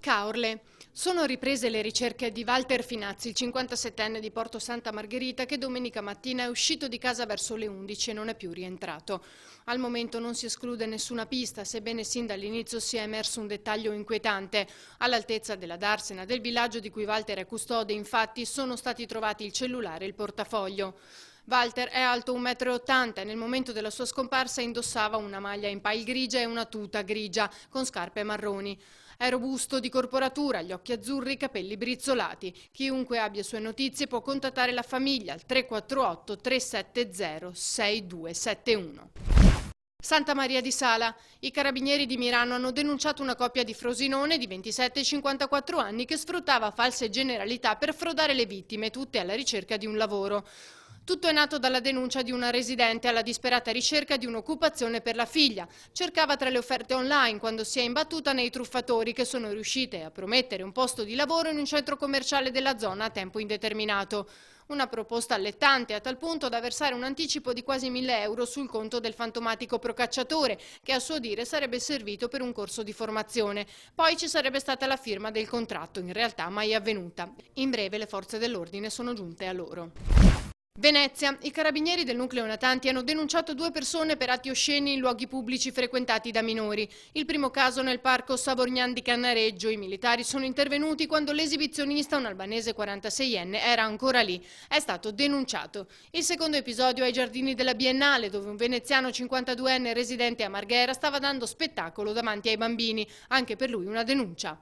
Caorle. Sono riprese le ricerche di Walter Finazzi, il 57enne di Porto Santa Margherita, che domenica mattina è uscito di casa verso le 11 e non è più rientrato. Al momento non si esclude nessuna pista, sebbene sin dall'inizio sia emerso un dettaglio inquietante. All'altezza della darsena del villaggio di cui Walter è custode, infatti, sono stati trovati il cellulare e il portafoglio. Walter è alto 1,80 m e nel momento della sua scomparsa indossava una maglia in pile grigia e una tuta grigia con scarpe marroni. È robusto, di corporatura, gli occhi azzurri, i capelli brizzolati. Chiunque abbia sue notizie può contattare la famiglia al 348 370 6271. Santa Maria di Sala. I carabinieri di Mirano hanno denunciato una coppia di Frosinone di 27 e 54 anni che sfruttava false generalità per frodare le vittime, tutte alla ricerca di un lavoro. Tutto è nato dalla denuncia di una residente alla disperata ricerca di un'occupazione per la figlia. Cercava tra le offerte online quando si è imbattuta nei truffatori che sono riusciti a promettere un posto di lavoro in un centro commerciale della zona a tempo indeterminato. Una proposta allettante a tal punto da versare un anticipo di quasi 1.000 euro sul conto del fantomatico procacciatore, che a suo dire sarebbe servito per un corso di formazione. Poi ci sarebbe stata la firma del contratto, in realtà mai avvenuta. In breve le forze dell'ordine sono giunte a loro. Venezia. I carabinieri del nucleo natanti hanno denunciato 2 persone per atti osceni in luoghi pubblici frequentati da minori. Il primo caso nel parco Savorgnan di Cannareggio. I militari sono intervenuti quando l'esibizionista, un albanese 46enne, era ancora lì. È stato denunciato. Il secondo episodio è ai giardini della Biennale, dove un veneziano 52enne residente a Marghera stava dando spettacolo davanti ai bambini. Anche per lui una denuncia.